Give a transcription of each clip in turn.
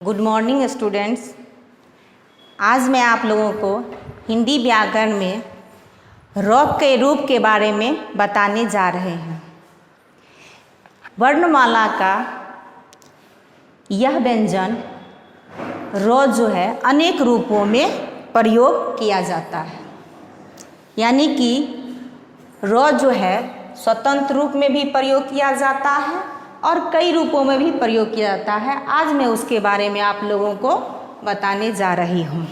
Good morning students. आज मैं आप लोगों को हिंदी व्याकरण में र के रूप के बारे में बताने जा रहे हैं। वर्णमाला का यह व्यंजन र जो है अनेक रूपों में प्रयोग किया जाता है, यानी कि र जो है स्वतंत्र रूप में भी प्रयोग किया जाता है और कई रूपों में भी प्रयोग किया जाता है। आज मैं उसके बारे में आप लोगों को बताने जा रही हूँ।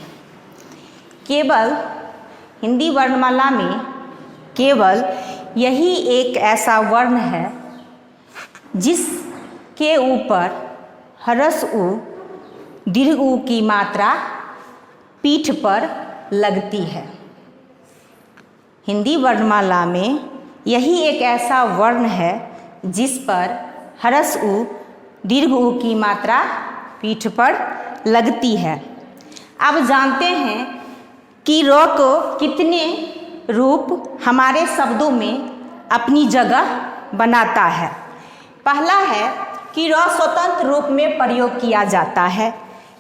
केवल हिंदी वर्णमाला में केवल यही एक ऐसा वर्ण है जिसके ऊपर ह्रस्व उ दीर्घ उ की मात्रा पीठ पर लगती है। हिंदी वर्णमाला में यही एक ऐसा वर्ण है जिस पर ह्रस्व उ दीर्घ उ की मात्रा पीठ पर लगती है। अब जानते हैं कि र को कितने रूप हमारे शब्दों में अपनी जगह बनाता है। पहला है कि र स्वतंत्र रूप में प्रयोग किया जाता है,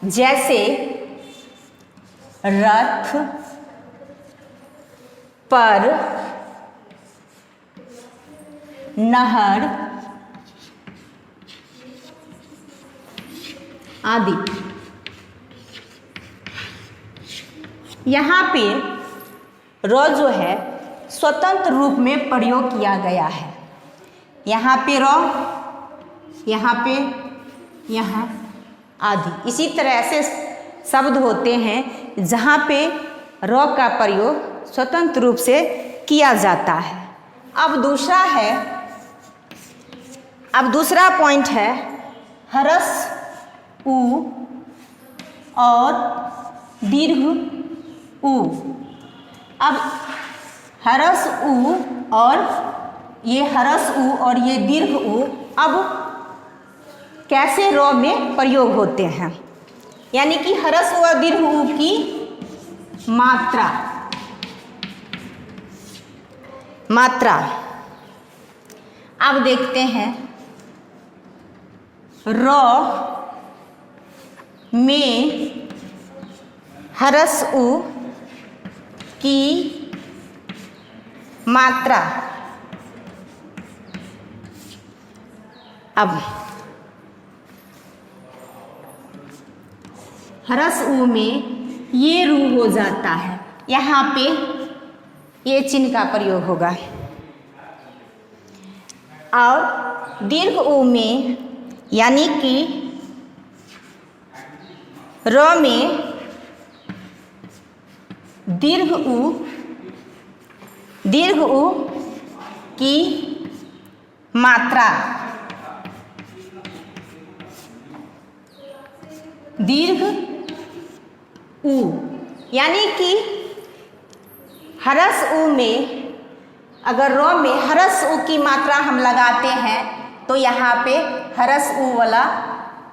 जैसे रथ, पर, नहर आदि। यहाँ पे र जो है स्वतंत्र रूप में प्रयोग किया गया है। यहाँ पे र, यहाँ पे, यहाँ आदि। इसी तरह से शब्द होते हैं जहाँ पे र का प्रयोग स्वतंत्र रूप से किया जाता है। अब दूसरा पॉइंट है ह्रस्व उ और दीर्घ उ। अब ह्रस्व उ और ये दीर्घ उ अब कैसे र में प्रयोग होते हैं, यानी कि ह्रस्व व दीर्घ उ की मात्रा। अब देखते हैं र में ह्रस्व उ की मात्रा। अब ह्रस्व उ में ये रू हो जाता है, यहाँ पे ये चिन्ह का प्रयोग होगा। और दीर्घ उ में यानी कि र में दीर्घ उ की मात्रा। दीर्घ उ यानी कि ह्रस्व उ में अगर र में ह्रस्व उ की मात्रा हम लगाते हैं तो यहाँ पे ह्रस्व उ वाला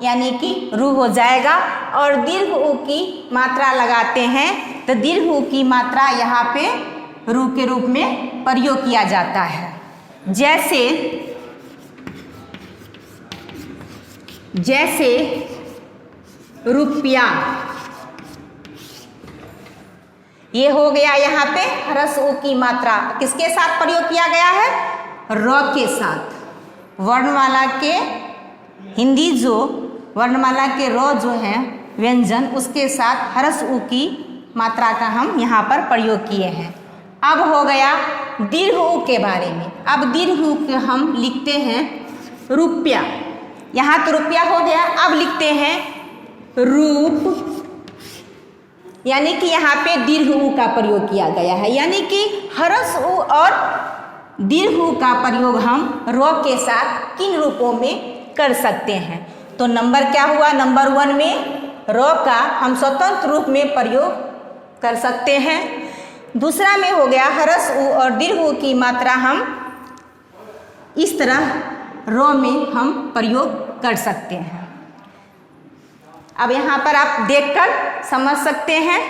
यानी कि रू हो जाएगा, और दीर्घ उ की मात्रा लगाते हैं तो दीर्घ उ की मात्रा यहाँ पे रू के रूप में प्रयोग किया जाता है। जैसे रुपया, ये हो गया यहाँ पे ह्रस्व उ की मात्रा किसके साथ प्रयोग किया गया है? र के साथ। वर्णमाला के हिंदी जो वर्णमाला के र जो है व्यंजन, उसके साथ ह्रस्व उ की मात्रा का हम यहाँ पर प्रयोग किए हैं। अब हो गया दीर्घ उ के बारे में। अब दीर्घ उ के हम लिखते हैं रुपया। यहाँ तो रुपया हो गया, अब लिखते हैं रूप, यानी कि यहाँ पे दीर्घ उ का प्रयोग किया गया है, यानी कि ह्रस्व उ और दीर्घ उ का प्रयोग हम र के साथ किन रूपों में कर सकते हैं। तो नंबर क्या हुआ? नंबर 1 में र का हम स्वतंत्र रूप में प्रयोग कर सकते हैं। दूसरा में हो गया ह्रस्व उ और दीर्घ उ की मात्रा हम इस तरह र में हम प्रयोग कर सकते हैं। अब यहाँ पर आप देखकर समझ सकते हैं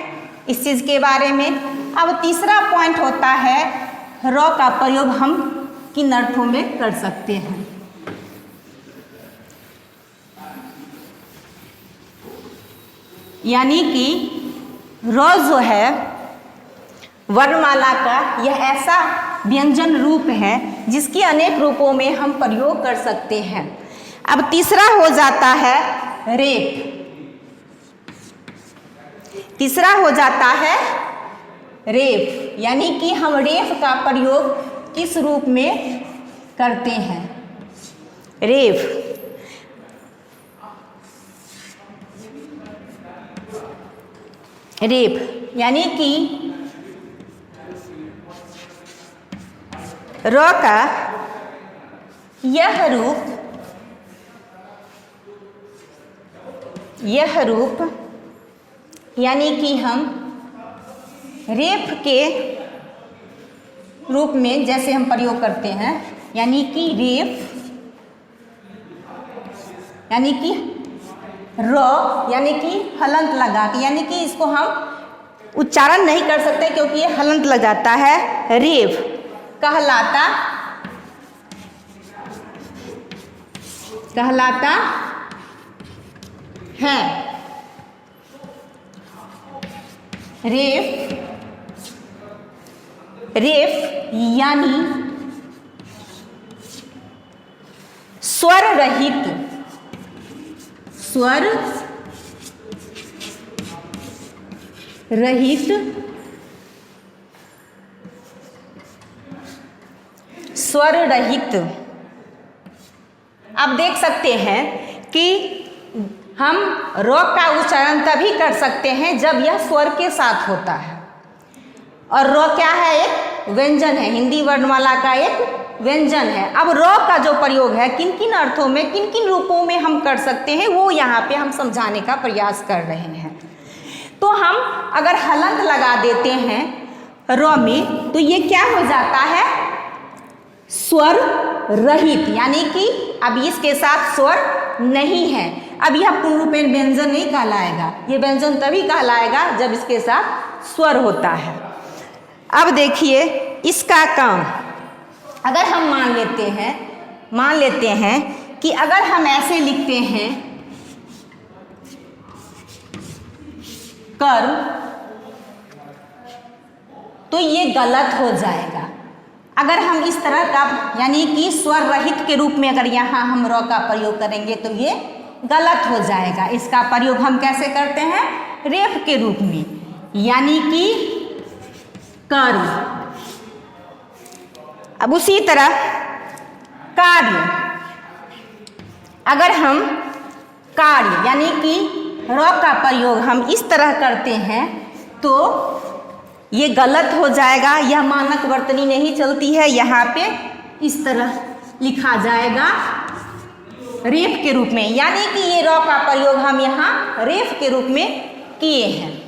इस चीज़ के बारे में। अब तीसरा पॉइंट होता है र का प्रयोग हम किन अर्थों में कर सकते हैं। यानी कि र जो है वर्णमाला का यह ऐसा व्यंजन रूप है जिसकी अनेक रूपों में हम प्रयोग कर सकते हैं। अब तीसरा हो जाता है रेफ। तीसरा हो जाता है रेफ, यानी कि हम रेफ का प्रयोग किस रूप में करते हैं? रेफ रेफ यानी कि र का यह रूप यानी कि हम रेफ के रूप में जैसे हम प्रयोग करते हैं, यानी कि रेफ यानी कि र यानी कि हलंत लगा के, यानी कि इसको हम उच्चारण नहीं कर सकते क्योंकि ये हलंत लग जाता है। रेफ कहलाता है। रेफ यानी स्वर रहित आप देख सकते हैं कि हम र का उच्चारण तभी कर सकते हैं जब यह स्वर के साथ होता है। और र क्या है? एक व्यंजन है, हिंदी वर्णमाला का एक व्यंजन है। अब र का जो प्रयोग है किन किन अर्थों में, किन किन रूपों में हम कर सकते हैं, वो यहाँ पे हम समझाने का प्रयास कर रहे हैं। तो हम अगर हलंत लगा देते हैं र में तो ये क्या हो जाता है? स्वर रहित, यानी कि अब इसके साथ स्वर नहीं है। अब यह पूर्ण रूपेण व्यंजन नहीं कहलाएगा, ये व्यंजन तभी कहलाएगा जब इसके साथ स्वर होता है। अब देखिए इसका काम, अगर हम मान लेते हैं कि अगर हम ऐसे लिखते हैं कर्म, तो ये गलत हो जाएगा। अगर हम इस तरह का यानी कि स्वर रहित के रूप में अगर यहाँ हम र का प्रयोग करेंगे तो ये गलत हो जाएगा। इसका प्रयोग हम कैसे करते हैं? रेफ के रूप में, यानी कि कर्म। अब उसी तरह कार्य, अगर हम कार्य यानी कि र का प्रयोग हम इस तरह करते हैं तो ये गलत हो जाएगा। यह मानक वर्तनी नहीं चलती है, यहाँ पे इस तरह लिखा जाएगा रेफ के रूप में, यानी कि ये र का प्रयोग हम यहाँ रेफ के रूप में किए हैं।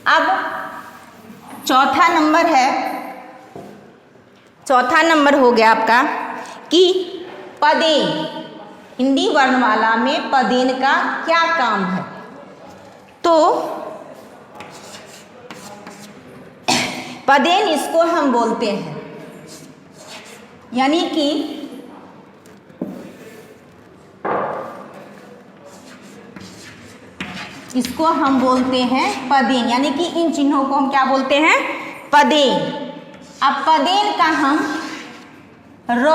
अब चौथा नंबर हो गया आपका कि पदेन। हिंदी वर्णमाला में पदेन का क्या काम है? तो पदेन इसको हम बोलते हैं, यानी कि इसको हम बोलते हैं पदेन, यानी कि इन चिन्हों को हम क्या बोलते हैं? पदेन। अब पदेन का हम र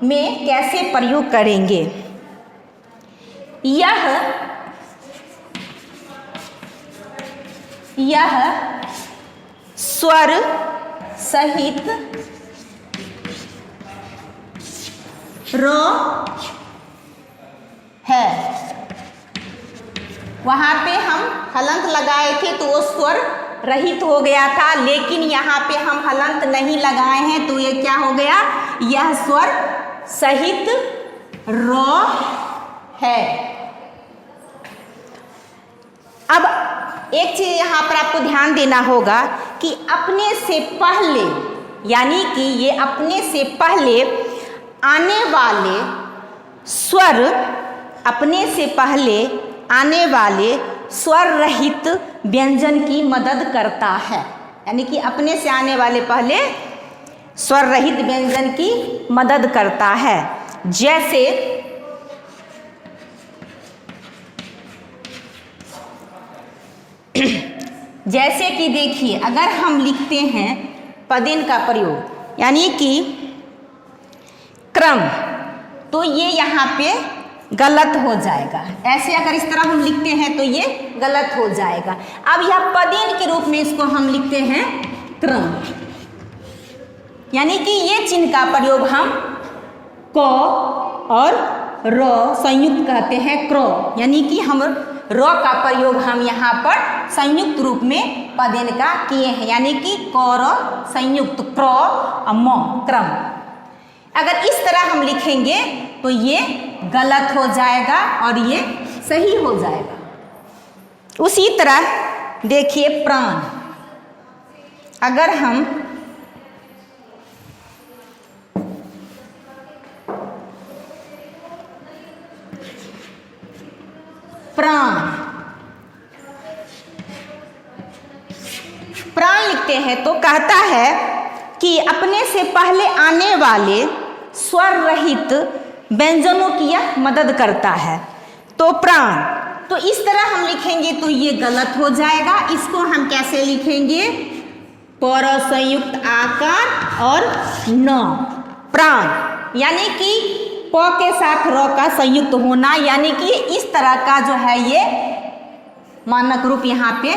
में कैसे प्रयोग करेंगे? यह स्वर सहित र है। वहाँ पे हम हलंत लगाए थे तो वो स्वर रहित हो गया था, लेकिन यहाँ पे हम हलंत नहीं लगाए हैं तो ये क्या हो गया? यह स्वर सहित र है। अब एक चीज यहाँ पर आपको ध्यान देना होगा कि अपने से पहले, यानी कि ये अपने से पहले आने वाले स्वर, अपने से पहले आने वाले स्वर रहित व्यंजन की मदद करता है। यानी कि अपने से आने वाले पहले स्वर रहित व्यंजन की मदद करता है। जैसे कि देखिए, अगर हम लिखते हैं पदेन का प्रयोग यानी कि क्रम, तो ये यहाँ पे गलत हो जाएगा। ऐसे अगर इस तरह हम लिखते हैं तो ये गलत हो जाएगा। अब यह पदेन के रूप में इसको हम लिखते हैं क्रम, यानी कि ये चिन्ह का प्रयोग हम क और र संयुक्त कहते हैं क्र, यानी कि हम र का प्रयोग हम यहाँ पर संयुक्त रूप में पदेन का किए हैं, यानी कि क र संयुक्त क्र और म क्रम। अगर इस तरह हम लिखेंगे तो ये गलत हो जाएगा और ये सही हो जाएगा। उसी तरह देखिए प्राण, अगर हम प्राण लिखते हैं तो कहता है कि अपने से पहले आने वाले स्वर रहित व्यंजनों की यह मदद करता है। तो प्राण, तो इस तरह हम लिखेंगे तो ये गलत हो जाएगा। इसको हम कैसे लिखेंगे? पर संयुक्त आकार और न प्राण, यानी कि प के साथ र का संयुक्त होना, यानी कि इस तरह का जो है ये मानक रूप यहाँ पे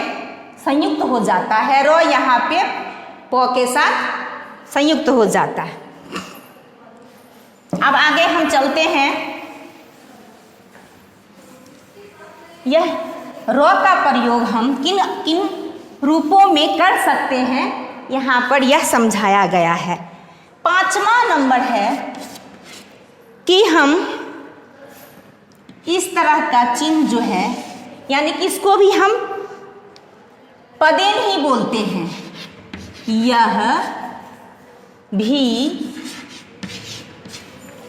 संयुक्त हो जाता है। र यहाँ पे प के साथ संयुक्त हो जाता है। अब आगे हम चलते हैं। यह र का प्रयोग हम किन किन रूपों में कर सकते हैं, यहाँ पर यह समझाया गया है। 5वां नंबर है कि हम इस तरह का चिन्ह जो है, यानी कि इसको भी हम पदेन ही बोलते हैं।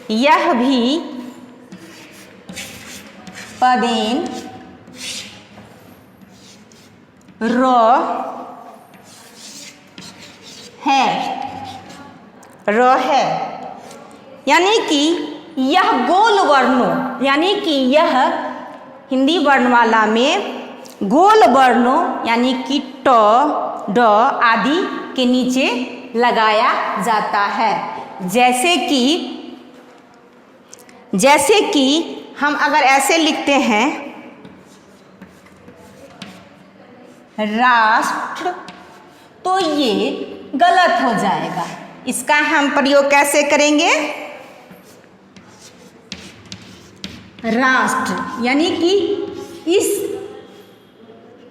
यह भी पदेन र है, यानी कि यह गोल वर्णों, यानी कि यह हिंदी वर्णमाला में गोल वर्णों यानी कि ट, ड आदि के नीचे लगाया जाता है। जैसे कि हम अगर ऐसे लिखते हैं राष्ट्र, तो ये गलत हो जाएगा। इसका हम प्रयोग कैसे करेंगे? राष्ट्र, यानी कि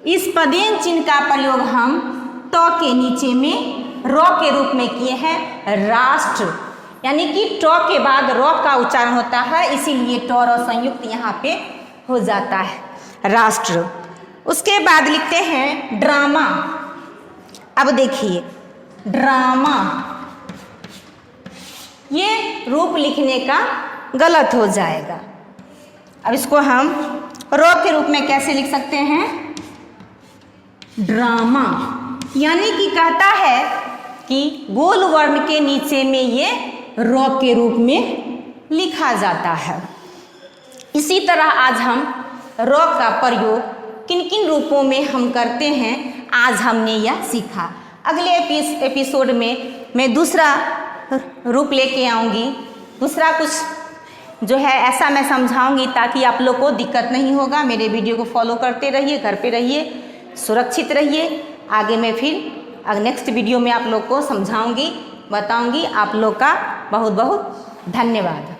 इस पदेन चिन्ह का प्रयोग हम ट के नीचे में र के रूप में किए हैं राष्ट्र, यानी कि ट के बाद र का उच्चारण होता है, इसीलिए ट र संयुक्त यहाँ पे हो जाता है राष्ट्र। उसके बाद लिखते हैं ड्रामा। अब देखिए ड्रामा, ये रूप लिखने का गलत हो जाएगा। अब इसको हम र के रूप में कैसे लिख सकते हैं? ड्रामा, यानी कि कहता है कि गोल वर्ण के नीचे में ये र के रूप में लिखा जाता है। इसी तरह आज हम र का प्रयोग किन किन रूपों में हम करते हैं, आज हमने यह सीखा। अगले एपिसोड में मैं दूसरा रूप लेके आऊँगी, दूसरा कुछ जो है ऐसा मैं समझाऊंगी ताकि आप लोग को दिक्कत नहीं होगा। मेरे वीडियो को फॉलो करते रहिए, घर पे रहिए, सुरक्षित रहिए। आगे मैं फिर नेक्स्ट वीडियो में आप लोग को समझाऊंगी, बताऊंगी। आप लोग का बहुत बहुत धन्यवाद।